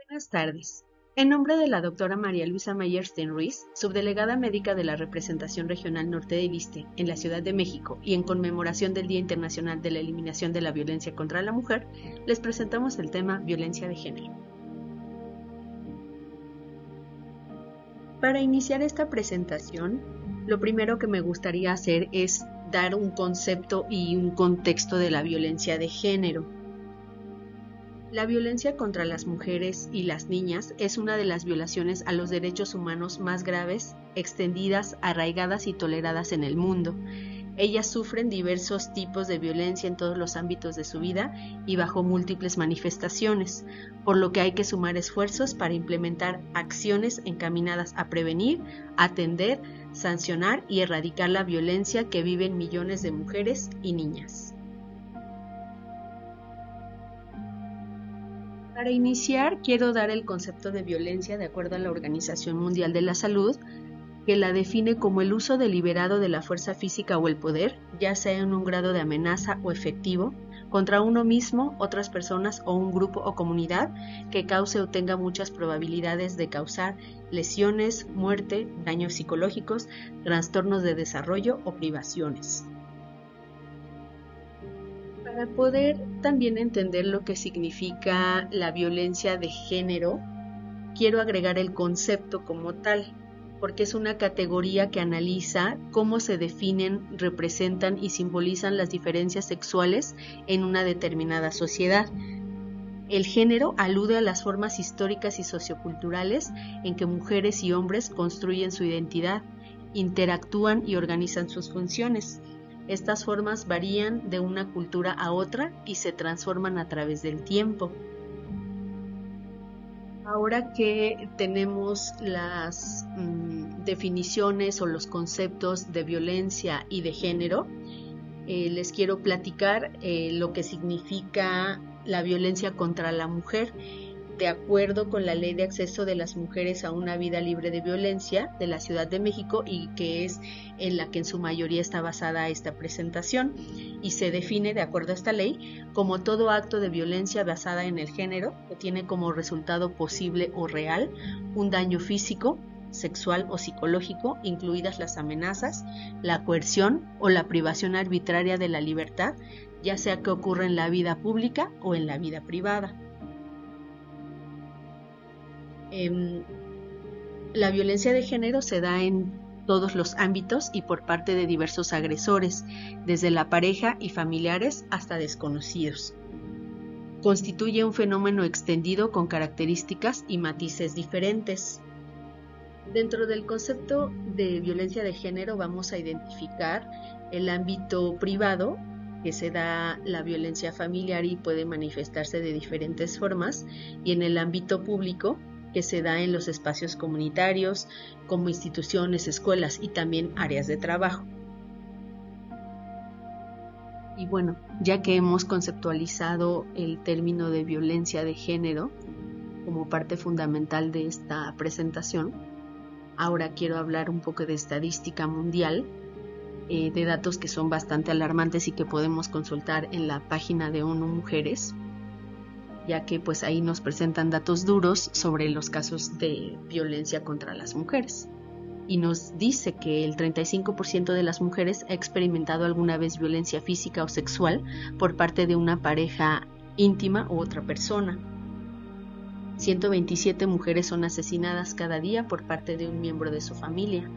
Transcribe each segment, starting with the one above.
Buenas tardes. En nombre de la doctora María Luisa Mayersten Ruiz, subdelegada médica de la Representación Regional Norte del ISSSTE en la Ciudad de México y en conmemoración del Día Internacional de la Eliminación de la Violencia contra la Mujer, les presentamos el tema violencia de género. Para iniciar esta presentación, lo primero que me gustaría hacer es dar un concepto y un contexto de la violencia de género. La violencia contra las mujeres y las niñas es una de las violaciones a los derechos humanos más graves, extendidas, arraigadas y toleradas en el mundo. Ellas sufren diversos tipos de violencia en todos los ámbitos de su vida y bajo múltiples manifestaciones, por lo que hay que sumar esfuerzos para implementar acciones encaminadas a prevenir, atender, sancionar y erradicar la violencia que viven millones de mujeres y niñas. Para iniciar, quiero dar el concepto de violencia de acuerdo a la Organización Mundial de la Salud, que la define como el uso deliberado de la fuerza física o el poder, ya sea en un grado de amenaza o efectivo, contra uno mismo, otras personas o un grupo o comunidad que cause o tenga muchas probabilidades de causar lesiones, muerte, daños psicológicos, trastornos de desarrollo o privaciones. Para poder también entender lo que significa la violencia de género, quiero agregar el concepto como tal, porque es una categoría que analiza cómo se definen, representan y simbolizan las diferencias sexuales en una determinada sociedad. El género alude a las formas históricas y socioculturales en que mujeres y hombres construyen su identidad, interactúan y organizan sus funciones. Estas formas varían de una cultura a otra y se transforman a través del tiempo. Ahora que tenemos las definiciones o los conceptos de violencia y de género, les quiero platicar lo que significa la violencia contra la mujer. De acuerdo con la Ley de Acceso de las Mujeres a una Vida Libre de Violencia de la Ciudad de México, y que es en la que en su mayoría está basada esta presentación, y se define, de acuerdo a esta ley, como todo acto de violencia basada en el género que tiene como resultado posible o real un daño físico, sexual o psicológico, incluidas las amenazas, la coerción o la privación arbitraria de la libertad, ya sea que ocurra en la vida pública o en la vida privada. La violencia de género se da en todos los ámbitos y por parte de diversos agresores, desde la pareja y familiares hasta desconocidos. Constituye un fenómeno extendido con características y matices diferentes. Dentro del concepto de violencia de género vamos a identificar el ámbito privado, que se da la violencia familiar y puede manifestarse de diferentes formas, y en el ámbito público, que se da en los espacios comunitarios, como instituciones, escuelas y también áreas de trabajo. Y bueno, ya que hemos conceptualizado el término de violencia de género como parte fundamental de esta presentación, ahora quiero hablar un poco de estadística mundial, de datos que son bastante alarmantes y que podemos consultar en la página de ONU Mujeres, ya que pues ahí nos presentan datos duros sobre los casos de violencia contra las mujeres. Y nos dice que el 35% de las mujeres ha experimentado alguna vez violencia física o sexual por parte de una pareja íntima u otra persona. 127 mujeres son asesinadas cada día por parte de un miembro de su familia.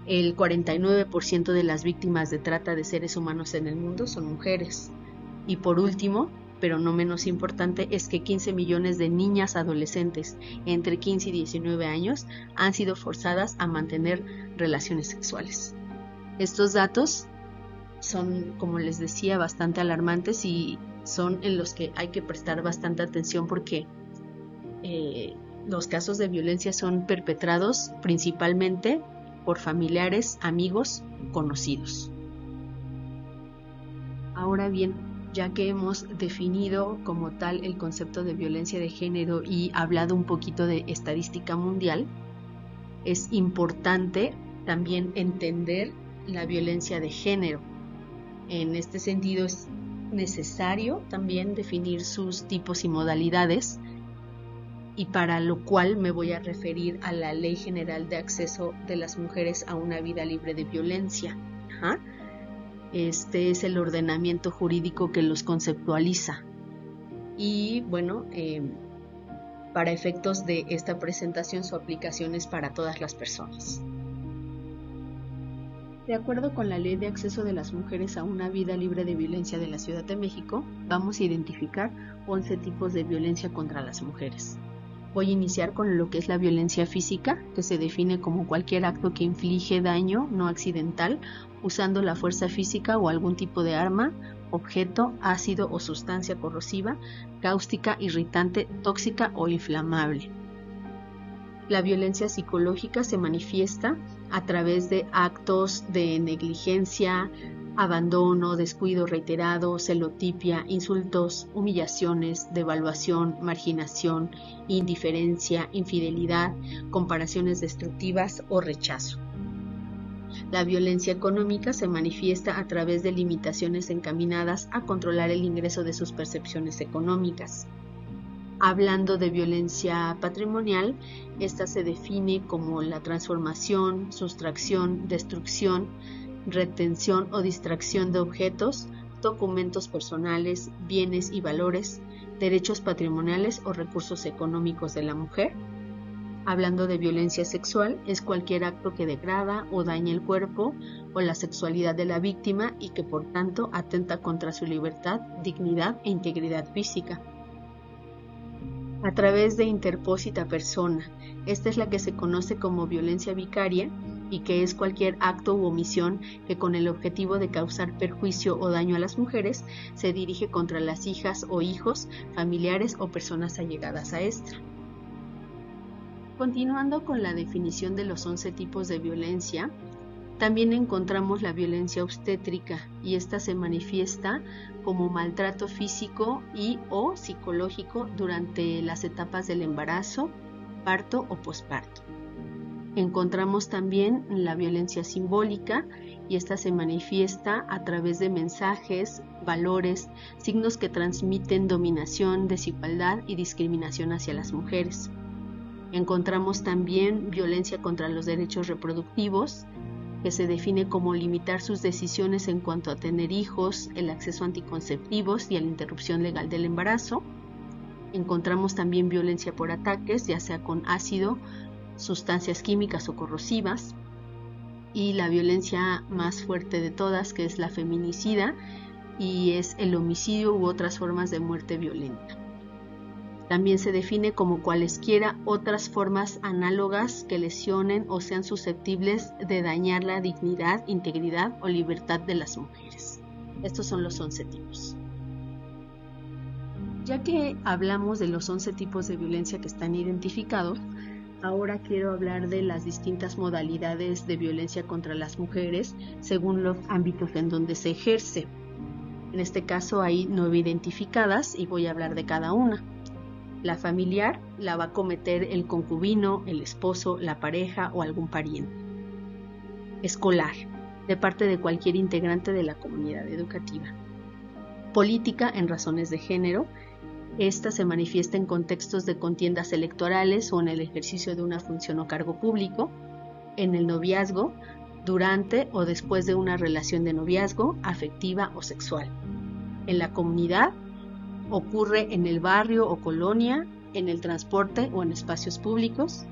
El 49% de las víctimas de trata de seres humanos en el mundo son mujeres. Y por último, pero no menos importante, es que 15 millones de niñas adolescentes entre 15 y 19 años han sido forzadas a mantener relaciones sexuales. Estos datos son, como les decía, bastante alarmantes y son en los que hay que prestar bastante atención porque los casos de violencia son perpetrados principalmente por familiares, amigos, conocidos. Ahora bien, ya que hemos definido como tal el concepto de violencia de género y hablado un poquito de estadística mundial, es importante también entender la violencia de género. En este sentido es necesario también definir sus tipos y modalidades, y para lo cual me voy a referir a la Ley General de Acceso de las Mujeres a una Vida Libre de Violencia. Este es el ordenamiento jurídico que los conceptualiza. Y bueno, para efectos de esta presentación, su aplicación es para todas las personas. De acuerdo con la Ley de Acceso de las Mujeres a una Vida Libre de Violencia de la Ciudad de México, vamos a identificar 11 tipos de violencia contra las mujeres. Voy a iniciar con lo que es la violencia física, que se define como cualquier acto que inflige daño no accidental usando la fuerza física o algún tipo de arma, objeto, ácido o sustancia corrosiva, cáustica, irritante, tóxica o inflamable. La violencia psicológica se manifiesta a través de actos de negligencia, abandono, descuido reiterado, celotipia, insultos, humillaciones, devaluación, marginación, indiferencia, infidelidad, comparaciones destructivas o rechazo. La violencia económica se manifiesta a través de limitaciones encaminadas a controlar el ingreso de sus percepciones económicas. Hablando de violencia patrimonial, esta se define como la transformación, sustracción, destrucción, retención o distracción de objetos, documentos personales, bienes y valores, derechos patrimoniales o recursos económicos de la mujer. Hablando de violencia sexual, es cualquier acto que degrada o daña el cuerpo o la sexualidad de la víctima y que por tanto atenta contra su libertad, dignidad e integridad física. A través de interpósita persona, esta es la que se conoce como violencia vicaria y que es cualquier acto u omisión que con el objetivo de causar perjuicio o daño a las mujeres se dirige contra las hijas o hijos, familiares o personas allegadas a esta. Continuando con la definición de los 11 tipos de violencia, también encontramos la violencia obstétrica y esta se manifiesta como maltrato físico y o psicológico durante las etapas del embarazo, parto o posparto. Encontramos también la violencia simbólica y esta se manifiesta a través de mensajes, valores, signos que transmiten dominación, desigualdad y discriminación hacia las mujeres. Encontramos también violencia contra los derechos reproductivos, que se define como limitar sus decisiones en cuanto a tener hijos, el acceso a anticonceptivos y a la interrupción legal del embarazo. Encontramos también violencia por ataques, ya sea con ácido, sustancias químicas o corrosivas. Y la violencia más fuerte de todas, que es la feminicida, y es el homicidio u otras formas de muerte violenta. También se define como cualesquiera otras formas análogas que lesionen o sean susceptibles de dañar la dignidad, integridad o libertad de las mujeres. Estos son los 11 tipos. Ya que hablamos de los 11 tipos de violencia que están identificados, ahora quiero hablar de las distintas modalidades de violencia contra las mujeres según los ámbitos en donde se ejerce. En este caso hay 9 identificadas y voy a hablar de cada una. La familiar la va a cometer el concubino, el esposo, la pareja o algún pariente. Escolar, de parte de cualquier integrante de la comunidad educativa. Política en razones de género. Esta se manifiesta en contextos de contiendas electorales o en el ejercicio de una función o cargo público. En el noviazgo, durante o después de una relación de noviazgo, afectiva o sexual. En la comunidad, ocurre en el barrio o colonia, en el transporte o en espacios públicos.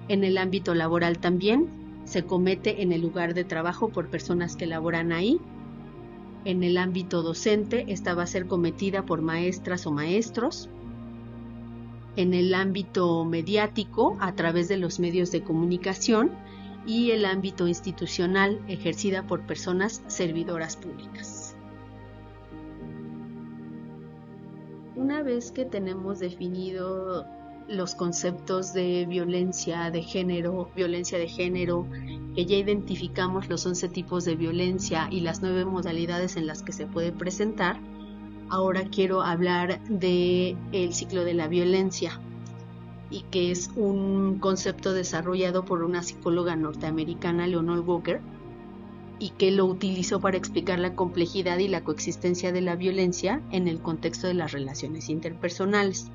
En el ámbito laboral también se comete en el lugar de trabajo por personas que laboran ahí. En el ámbito docente, esta va a ser cometida por maestras o maestros. En el ámbito mediático, a través de los medios de comunicación. Y el ámbito institucional, ejercida por personas servidoras públicas. Una vez que tenemos definido los conceptos de violencia de género, que ya identificamos los 11 tipos de violencia y las 9 modalidades en las que se puede presentar, ahora quiero hablar del ciclo de la violencia, y que es un concepto desarrollado por una psicóloga norteamericana, Leonore Walker, y que lo utilizó para explicar la complejidad y la coexistencia de la violencia en el contexto de las relaciones interpersonales.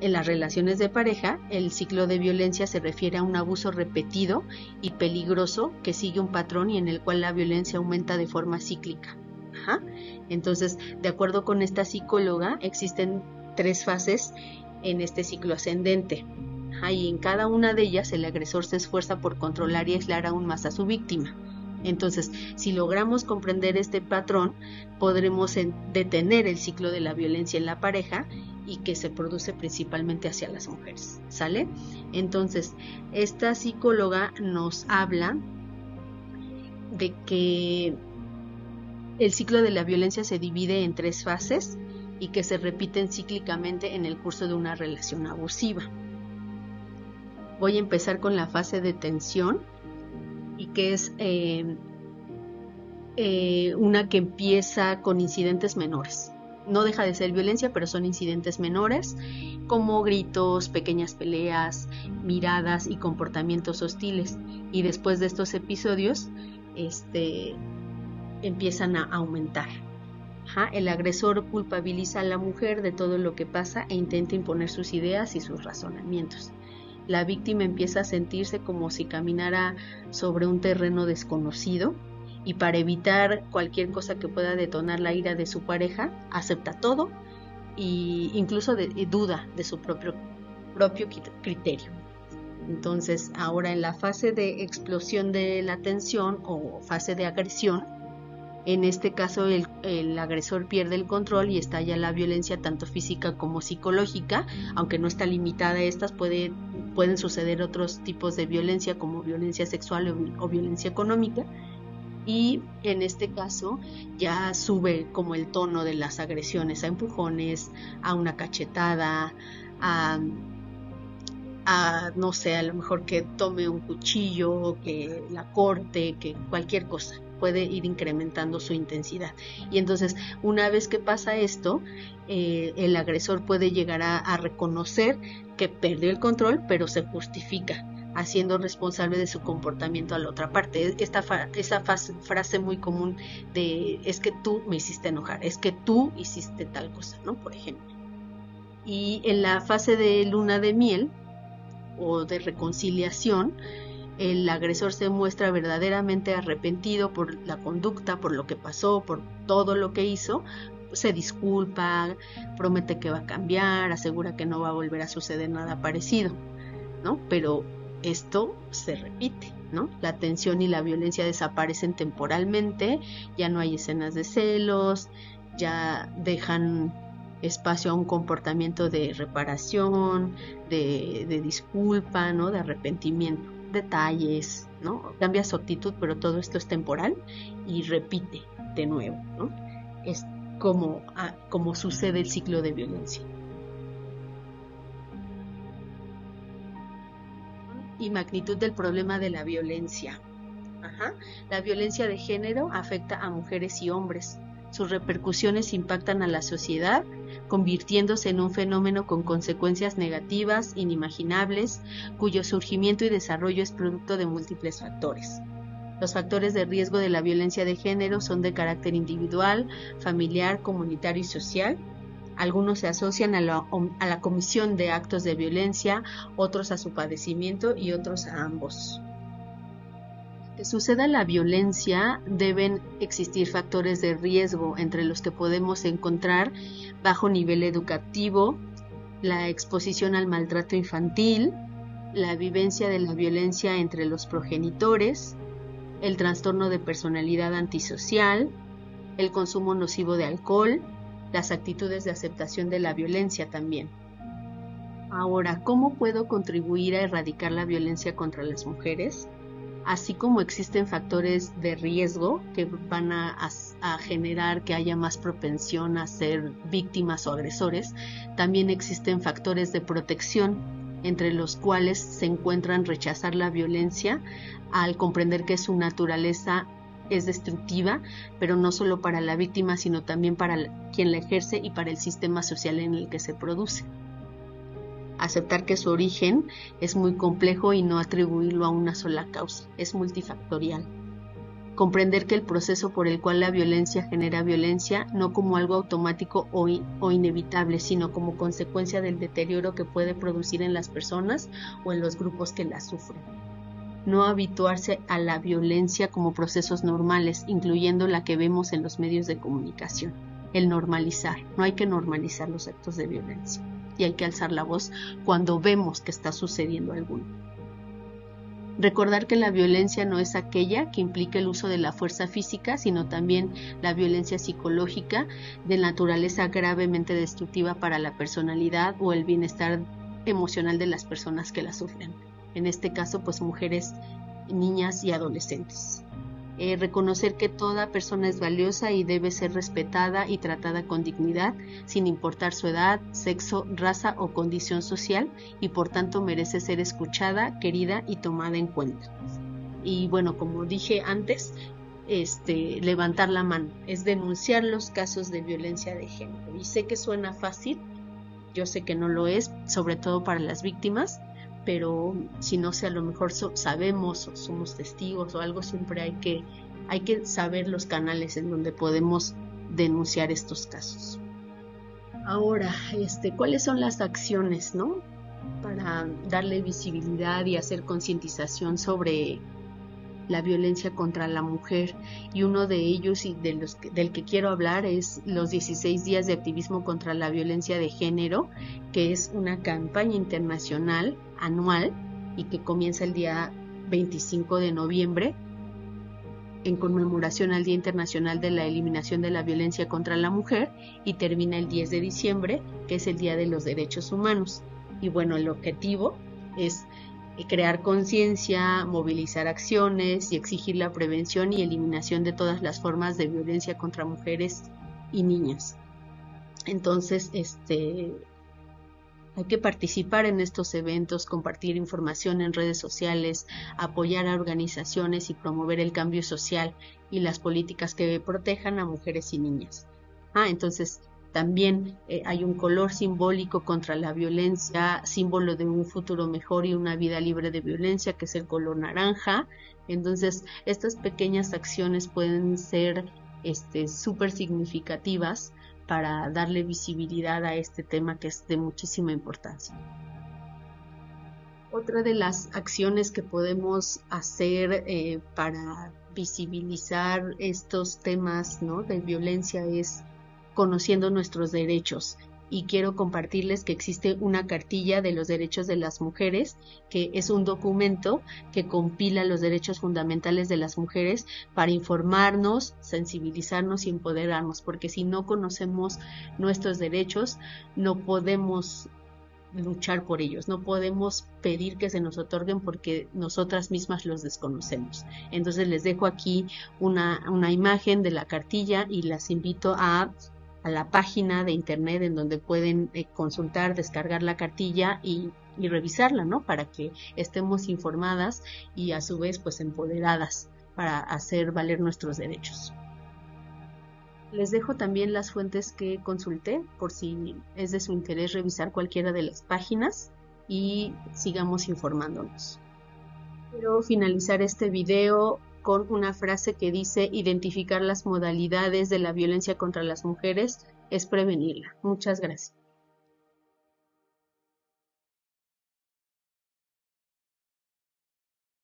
En las relaciones de pareja, el ciclo de violencia se refiere a un abuso repetido y peligroso que sigue un patrón y en el cual la violencia aumenta de forma cíclica. Ajá. Entonces, de acuerdo con esta psicóloga, existen 3 fases en este ciclo ascendente. Y en cada una de ellas el agresor se esfuerza por controlar y aislar aún más a su víctima. Entonces, si logramos comprender este patrón, podremos detener el ciclo de la violencia en la pareja y que se produce principalmente hacia las mujeres, ¿sale? Entonces, esta psicóloga nos habla de que el ciclo de la violencia se divide en 3 fases y que se repiten cíclicamente en el curso de una relación abusiva. Voy a empezar con la fase de tensión y que es una que empieza con incidentes menores. No deja de ser violencia, pero son incidentes menores, como gritos, pequeñas peleas, miradas y comportamientos hostiles. Y después de estos episodios, empiezan a aumentar. El agresor culpabiliza a la mujer de todo lo que pasa e intenta imponer sus ideas y sus razonamientos. La víctima empieza a sentirse como si caminara sobre un terreno desconocido y para evitar cualquier cosa que pueda detonar la ira de su pareja, acepta todo e incluso duda de su propio criterio. Entonces, ahora en la fase de explosión de la tensión o fase de agresión, en este caso el agresor pierde el control y estalla la violencia tanto física como psicológica, aunque no está limitada a estas, pueden suceder otros tipos de violencia como violencia sexual o violencia económica, y en este caso ya sube como el tono de las agresiones a empujones, a una cachetada, a no sé, a lo mejor que tome un cuchillo, que la corte, que cualquier cosa puede ir incrementando su intensidad. Y entonces, una vez que pasa esto, el agresor puede llegar a reconocer que perdió el control, pero se justifica, haciendo responsable de su comportamiento a la otra parte. Esa frase muy común de es que tú me hiciste enojar, es que tú hiciste tal cosa, ¿no? Por ejemplo. Y en la fase de luna de miel o de reconciliación, el agresor se muestra verdaderamente arrepentido por la conducta, por lo que pasó, por todo lo que hizo, se disculpa, promete que va a cambiar, asegura que no va a volver a suceder nada parecido, ¿no? Pero esto se repite, ¿no? La tensión y la violencia desaparecen temporalmente, ya no hay escenas de celos, ya dejan espacio a un comportamiento de reparación, de disculpa, ¿no? De arrepentimiento, detalles, ¿no? Cambia su actitud, pero todo esto es temporal y repite de nuevo, ¿no? Es como sucede el ciclo de violencia. Y magnitud del problema de la violencia. La violencia de género afecta a mujeres y hombres. Sus repercusiones impactan a la sociedad, convirtiéndose en un fenómeno con consecuencias negativas, inimaginables, cuyo surgimiento y desarrollo es producto de múltiples factores. Los factores de riesgo de la violencia de género son de carácter individual, familiar, comunitario y social. Algunos se asocian a la comisión de actos de violencia, otros a su padecimiento y otros a ambos. Que suceda la violencia, deben existir factores de riesgo, entre los que podemos encontrar bajo nivel educativo, la exposición al maltrato infantil, la vivencia de la violencia entre los progenitores, el trastorno de personalidad antisocial, el consumo nocivo de alcohol, las actitudes de aceptación de la violencia también. Ahora, ¿cómo puedo contribuir a erradicar la violencia contra las mujeres? Así como existen factores de riesgo que van a generar que haya más propensión a ser víctimas o agresores, también existen factores de protección, entre los cuales se encuentran rechazar la violencia al comprender que su naturaleza es destructiva, pero no solo para la víctima, sino también para quien la ejerce y para el sistema social en el que se produce. Aceptar que su origen es muy complejo y no atribuirlo a una sola causa, es multifactorial. Comprender que el proceso por el cual la violencia genera violencia no como algo automático o inevitable, sino como consecuencia del deterioro que puede producir en las personas o en los grupos que la sufren. No habituarse a la violencia como procesos normales, incluyendo la que vemos en los medios de comunicación. El normalizar. No hay que normalizar los actos de violencia y hay que alzar la voz cuando vemos que está sucediendo alguno. Recordar que la violencia no es aquella que implica el uso de la fuerza física, sino también la violencia psicológica de naturaleza gravemente destructiva para la personalidad o el bienestar emocional de las personas que la sufren. En este caso, pues mujeres, niñas y adolescentes. Reconocer que toda persona es valiosa y debe ser respetada y tratada con dignidad, sin importar su edad, sexo, raza o condición social, y por tanto merece ser escuchada, querida y tomada en cuenta. Y bueno, como dije antes, levantar la mano, es denunciar los casos de violencia de género. Y sé que suena fácil, yo sé que no lo es, sobre todo para las víctimas, pero si no sé, a lo mejor sabemos o somos testigos o algo, siempre hay que saber los canales en donde podemos denunciar estos casos. Ahora, ¿cuáles son las acciones, no? Para darle visibilidad y hacer concientización sobre la violencia contra la mujer, y uno de ellos y del que quiero hablar es los 16 días de activismo contra la violencia de género, que es una campaña internacional anual y que comienza el día 25 de noviembre en conmemoración al Día Internacional de la Eliminación de la Violencia contra la Mujer y termina el 10 de diciembre, que es el Día de los Derechos Humanos. Y bueno, el objetivo es crear conciencia, movilizar acciones y exigir la prevención y eliminación de todas las formas de violencia contra mujeres y niñas. Entonces, hay que participar en estos eventos, compartir información en redes sociales, apoyar a organizaciones y promover el cambio social y las políticas que protejan a mujeres y niñas. Entonces, también hay un color simbólico contra la violencia, símbolo de un futuro mejor y una vida libre de violencia, que es el color naranja. Entonces, estas pequeñas acciones pueden ser súper significativas para darle visibilidad a este tema que es de muchísima importancia. Otra de las acciones que podemos hacer para visibilizar estos temas, ¿no?, de violencia es conociendo nuestros derechos. Y quiero compartirles que existe una cartilla de los derechos de las mujeres, que es un documento que compila los derechos fundamentales de las mujeres para informarnos, sensibilizarnos y empoderarnos, porque si no conocemos nuestros derechos, no podemos luchar por ellos, no podemos pedir que se nos otorguen porque nosotras mismas los desconocemos. Entonces les dejo aquí una imagen de la cartilla y las invito a la página de internet en donde pueden consultar, descargar la cartilla y revisarla, ¿no?, para que estemos informadas y a su vez pues empoderadas para hacer valer nuestros derechos. Les dejo también las fuentes que consulté por si es de su interés revisar cualquiera de las páginas y sigamos informándonos. Quiero finalizar este video con una frase que dice: identificar las modalidades de la violencia contra las mujeres es prevenirla. Muchas gracias.